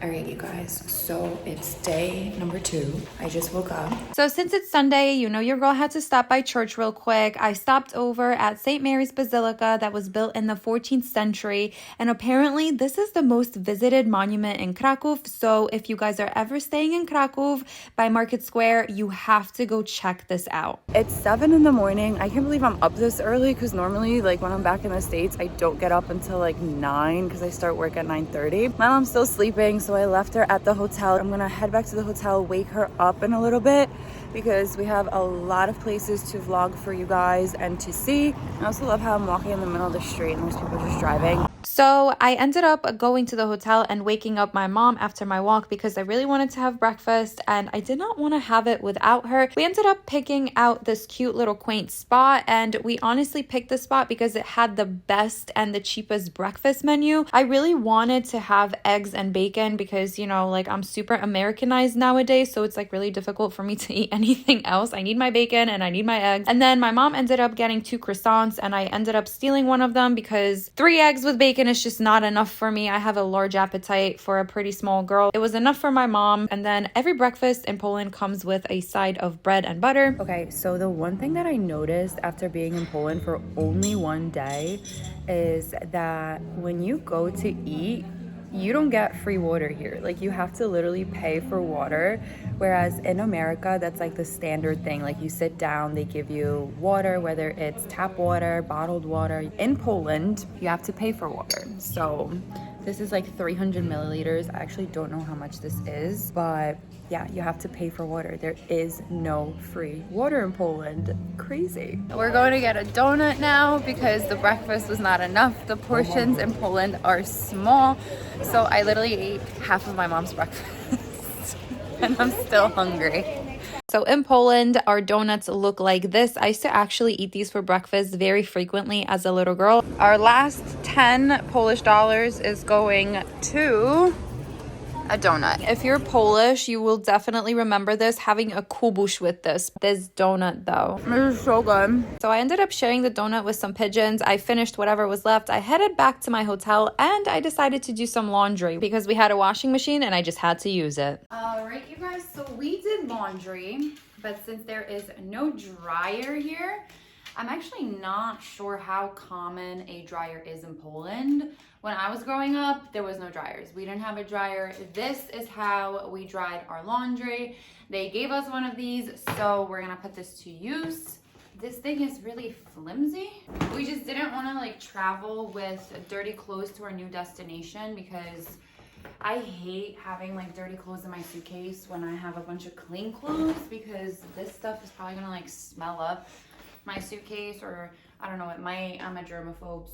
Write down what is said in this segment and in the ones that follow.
All right, you guys, so it's day number 2. I just woke up. So since it's Sunday, you know your girl had to stop by church real quick. I stopped over at St. Mary's Basilica that was built in the 14th century. And apparently this is the most visited monument in Krakow. So if you guys are ever staying in Krakow by Market Square, you have to go check this out. It's 7 in the morning. I can't believe I'm up this early because normally like when I'm back in the States, I don't get up until like 9 because I start work at 9:30. My mom's still sleeping, so I left her at the hotel. I'm gonna head back to the hotel, wake her up in a little bit because we have a lot of places to vlog for you guys and to see. I also love how I'm walking in the middle of the street and there's people just driving. So I ended up going to the hotel and waking up my mom after my walk because I really wanted to have breakfast and I did not want to have it without her. We ended up picking out this cute little quaint spot, and we honestly picked the spot because it had the best and the cheapest breakfast menu. I really wanted to have eggs and bacon because, you know, like I'm super Americanized nowadays, so it's like really difficult for me to eat anything else. I need my bacon and I need my eggs. And then my mom ended up getting 2 croissants and I ended up stealing one of them because 3 eggs with bacon is just not enough for me. I have a large appetite for a pretty small girl. It was enough for my mom. And then every breakfast in Poland comes with a side of bread and butter. Okay, so the one thing that I noticed after being in Poland for only one day is that when you go to eat, you don't get free water here. Like you have to literally pay for water, whereas in America that's like the standard thing. Like you sit down, they give you water, whether it's tap water, bottled water. In Poland you have to pay for water. So this is like 300 milliliters. I actually don't know how much this is, but yeah, you have to pay for water. There is no free water in Poland. Crazy. We're going to get a donut now because the breakfast was not enough. The portions in Poland are small. So I literally ate half of my mom's breakfast and I'm still hungry. So in Poland, our donuts look like this. I used to actually eat these for breakfast very frequently as a little girl. Our last 10 Polish dollars is going to a donut. If you're Polish, you will definitely remember this, having a kubuś with this donut though. This is so good. So I ended up sharing the donut with some pigeons. I finished whatever was left. I headed back to my hotel and I decided to do some laundry because we had a washing machine and I just had to use it. All right, you guys, so we did laundry, but since there is no dryer here, I'm actually not sure how common a dryer is in Poland. When I was growing up, there was no dryers. We didn't have a dryer. This is how we dried our laundry. They gave us one of these, so we're gonna put this to use. This thing is really flimsy. We just didn't wanna like travel with dirty clothes to our new destination because I hate having like dirty clothes in my suitcase when I have a bunch of clean clothes because this stuff is probably gonna like smell up my suitcase, or I don't know, it might. I'm a germaphobe,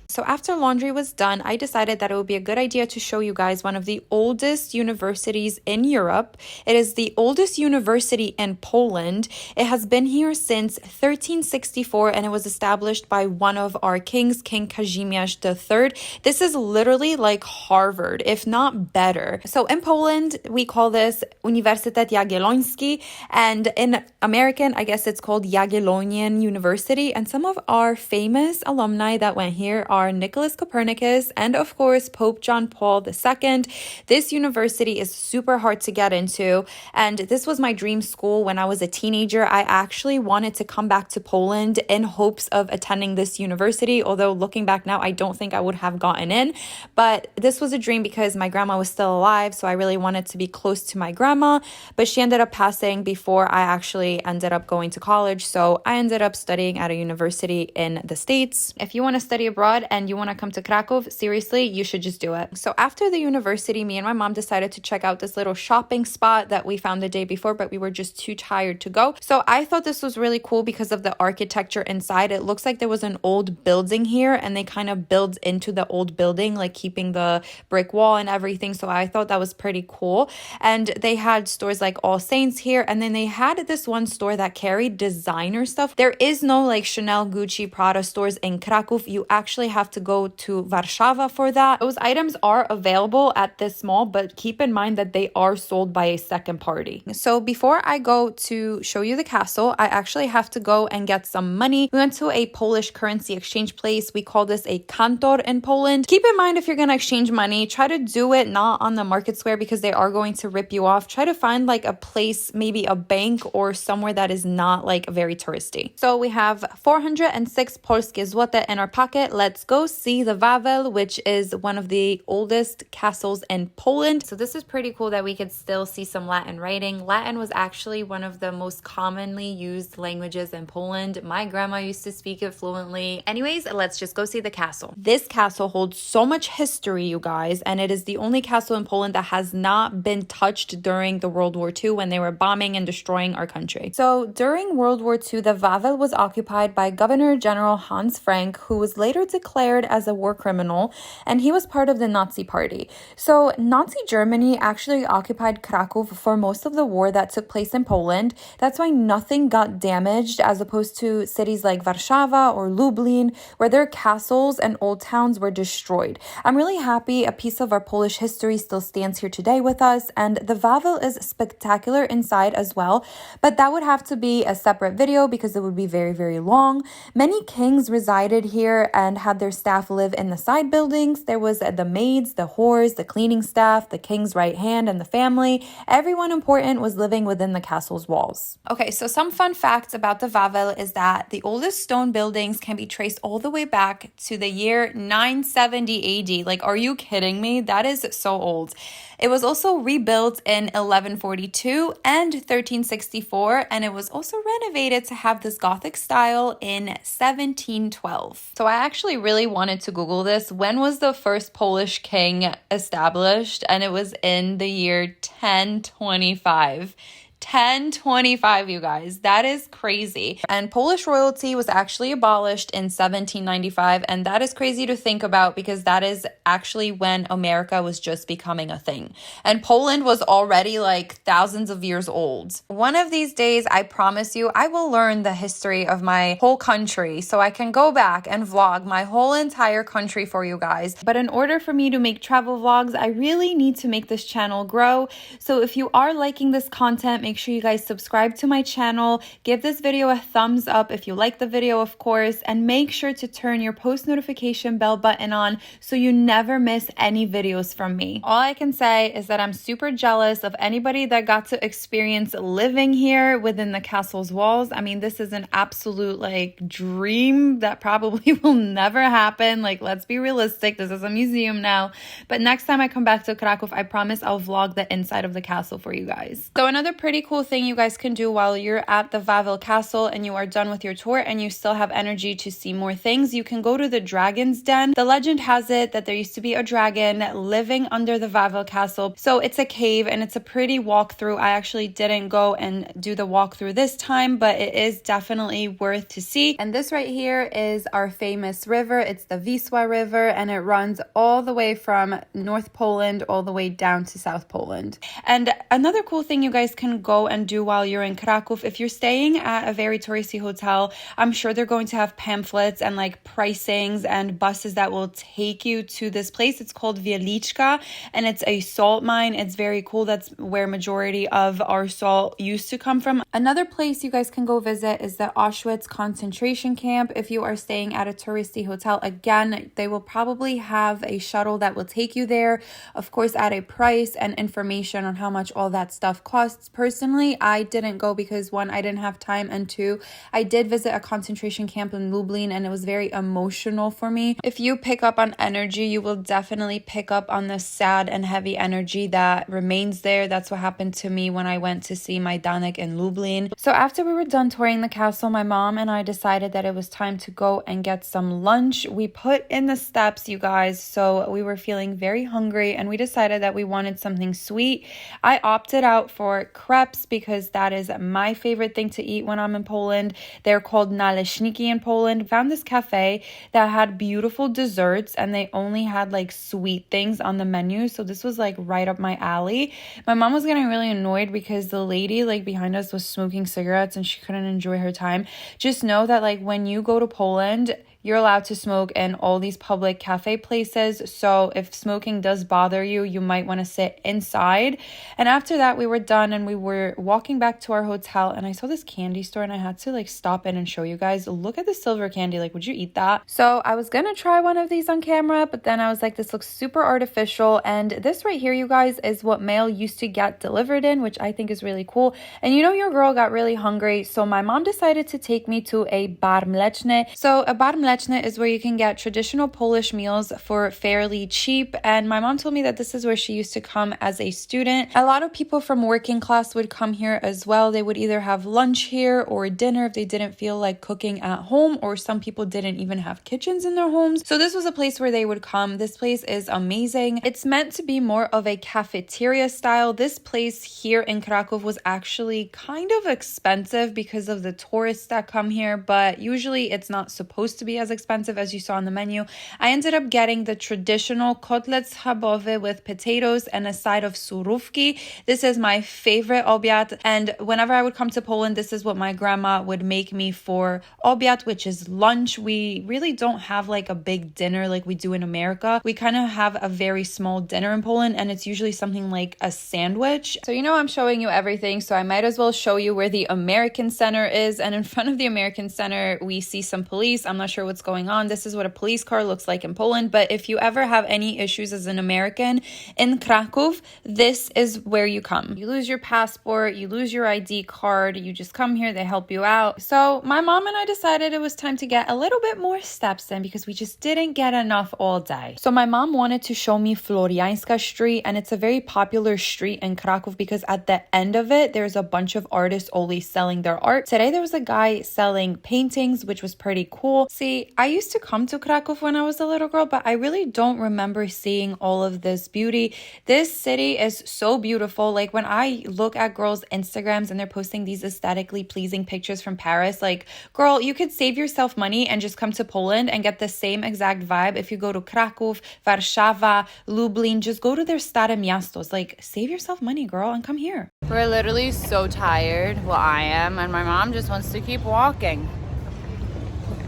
So after laundry was done, I decided that it would be a good idea to show you guys one of the oldest universities in Europe. It is the oldest university in Poland. It has been here since 1364 and it was established by one of our kings, King Kazimierz III. This is literally like Harvard, if not better. So in Poland, we call this Uniwersytet Jagielloński, and in American, I guess it's called Jagiellonian University. And some of our famous alumni that went here are Nicholas Copernicus and of course Pope John Paul II. This university is super hard to get into, and this was my dream school when I was a teenager. I actually wanted to come back to Poland in hopes of attending this university, although looking back now I don't think I would have gotten in, but this was a dream because my grandma was still alive, so I really wanted to be close to my grandma, but she ended up passing before I actually ended up going to college, so I ended up studying at a university in the States. If you want to study abroad and you want to come to Krakow, seriously, you should just do it. So after the university, me and my mom decided to check out this little shopping spot that we found the day before, but we were just too tired to go. So I thought this was really cool because of the architecture inside. It looks like there was an old building here and they kind of built into the old building, like keeping the brick wall and everything. So I thought that was pretty cool. And they had stores like All Saints here. And then they had this one store that carried designer stuff. There is no like Chanel, Gucci, Prada stores in Krakow. You actually have to go to Warszawa for that. Those items are available at this mall, but keep in mind that they are sold by a second party. So before I go to show you the castle, I actually have to go and get some money. We went to a Polish currency exchange place. We call this a kantor in Poland. Keep in mind, if you're going to exchange money, try to do it not on the market square because they are going to rip you off. Try to find like a place, maybe a bank or somewhere that is not like very touristy. So we have 406 polskie złote in our pocket. Let's go see the Wawel, which is one of the oldest castles in Poland. So this is pretty cool that we could still see some Latin writing. Latin was actually one of the most commonly used languages in Poland. My grandma used to speak it fluently. Anyways, let's just go see the castle. This castle holds so much history, you guys, and it is the only castle in Poland that has not been touched during the World War II when they were bombing and destroying our country. So during World War II, the Wawel was occupied by Governor General Hans Frank, who was later declared as a war criminal, and he was part of the Nazi party. So Nazi Germany actually occupied Krakow for most of the war that took place in Poland. That's why nothing got damaged as opposed to cities like Warszawa or Lublin, where their castles and old towns were destroyed. I'm really happy a piece of our Polish history still stands here today with us, and the Wawel is spectacular inside as well, but that would have to be a separate video because it would be very, very long. Many kings resided here and had their staff live in the side buildings. There was the maids, the whores, the cleaning staff, the king's right hand, and the family. Everyone important was living within the castle's walls. Okay, so some fun facts about the Wawel is that the oldest stone buildings can be traced all the way back to the year 970 AD. Like, are you kidding me? That is so old. It was also rebuilt in 1142 and 1364, and it was also renovated to have this Gothic style in 1712. So I actually really wanted to Google this. When was the first Polish king established? And it was in the year 1025. 1025, you guys. That is crazy. And Polish royalty was actually abolished in 1795. And that is crazy to think about because that is actually when America was just becoming a thing. And Poland was already like thousands of years old. One of these days, I promise you, I will learn the history of my whole country so I can go back and vlog my whole entire country for you guys. But in order for me to make travel vlogs, I really need to make this channel grow. So if you are liking this content, make sure you guys subscribe to my channel, give this video a thumbs up if you like the video, of course, and make sure to turn your post notification bell button on so you never miss any videos from me. All I can say is that I'm super jealous of anybody that got to experience living here within the castle's walls. I mean, this is an absolute like dream that probably will never happen. Like, let's be realistic. This is a museum now. But next time I come back to Krakow, I promise I'll vlog the inside of the castle for you guys. So another pretty cool thing you guys can do while you're at the Wawel Castle and you are done with your tour and you still have energy to see more things, you can go to the Dragon's Den. The legend has it that there used to be a dragon living under the Wawel Castle. So it's a cave and it's a pretty walkthrough. I actually didn't go and do the walkthrough this time, but it is definitely worth to see. And this right here is our famous river. It's the Wisła River, and it runs all the way from North Poland all the way down to South Poland. And another cool thing you guys can go and do while you're in Krakow, if you're staying at a very touristy hotel, I'm sure they're going to have pamphlets and like pricings and buses that will take you to this place. It's called Wieliczka, and it's a salt mine. It's very cool. That's where majority of our salt used to come from. Another place you guys can go visit is the Auschwitz concentration camp. If you are staying at a touristy hotel, again, they will probably have a shuttle that will take you there, of course, at a price and information on how much all that stuff costs. Personally, I didn't go because one, I didn't have time, and two, I did visit a concentration camp in Lublin and it was very emotional for me. If you pick up on energy, you will definitely pick up on the sad and heavy energy that remains there. That's what happened to me when I went to see my Danek in Lublin. So after we were done touring the castle, my mom and I decided that it was time to go and get some lunch. We put in the steps, you guys, so we were feeling very hungry and we decided that we wanted something sweet. I opted out for crepes because that is my favorite thing to eat when I'm in Poland. They're called naleśniki in Poland. Found this cafe that had beautiful desserts and they only had like sweet things on the menu. So this was like right up my alley. My mom was getting really annoyed because the lady like behind us was smoking cigarettes and she couldn't enjoy her time. Just know that like when you go to Poland, you're allowed to smoke in all these public cafe places. So if smoking does bother you, you might want to sit inside. And after that, we were done and we were walking back to our hotel, and I saw this candy store and I had to like stop in and show you guys. Look at the silver candy. Like, would you eat that? So I was gonna try one of these on camera, but then I was like, this looks super artificial. And this right here, you guys, is what mail used to get delivered in, which I think is really cool. And you know, your girl got really hungry, so my mom decided to take me to a bar mleczny. So a bar mleczny is where you can get traditional Polish meals for fairly cheap. And my mom told me that this is where she used to come as a student. A lot of people from working class would come here as well. They would either have lunch here or dinner if they didn't feel like cooking at home, or some people didn't even have kitchens in their homes. So this was a place where they would come. This place is amazing. It's meant to be more of a cafeteria style. This place here in Krakow was actually kind of expensive because of the tourists that come here, but usually it's not supposed to be as expensive as you saw on the menu. I ended up getting the traditional kotlets schabowy with potatoes and a side of surówki. This is my favorite obiad, and whenever I would come to Poland, this is what my grandma would make me for obiad, which is lunch. We really don't have like a big dinner like we do in America. We kind of have a very small dinner in Poland, and it's usually something like a sandwich. So you know, I'm showing you everything, so I might as well show you where the American Center is. And in front of the American Center, we see some police. I'm not sure what's going on. This is what a police car looks like in Poland. But if you ever have any issues as an American in Krakow, this is where you come. You lose your passport, you lose your ID card, you just come here, they help you out. So my mom and I decided it was time to get a little bit more steps in because we just didn't get enough all day. So my mom wanted to show me Floriańska Street, and it's a very popular street in Krakow because at the end of it, there's a bunch of artists always selling their art. Today there was a guy selling paintings, which was pretty cool. See, I used to come to Krakow when I was a little girl, but I really don't remember seeing all of this beauty. This city is so beautiful. Like, when I look at girls' Instagrams and they're posting these aesthetically pleasing pictures from Paris, like, girl, you could save yourself money and just come to Poland and get the same exact vibe if you go to Kraków, Warszawa, Lublin. Just go to their stare miastos. Like, save yourself money, girl, and come here. We're literally so tired. Well, I am, and my mom just wants to keep walking.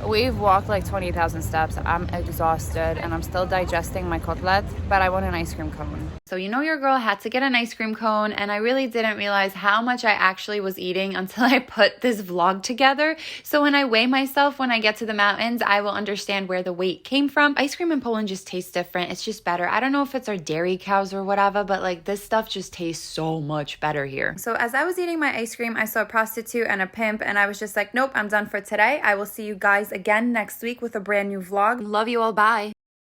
We've walked like 20,000 steps. I'm exhausted and I'm still digesting my cutlet, but I want an ice cream cone. So you know, your girl had to get an ice cream cone, and I really didn't realize how much I actually was eating until I put this vlog together. So when I weigh myself when I get to the mountains, I will understand where the weight came from. Ice cream in Poland just tastes different. It's just better. I don't know if it's our dairy cows or whatever, but like, this stuff just tastes so much better here. So as I was eating my ice cream, I saw a prostitute and a pimp, and I was just like, nope, I'm done for today. I will see you guys again next week with a brand new vlog. Love you all. Bye.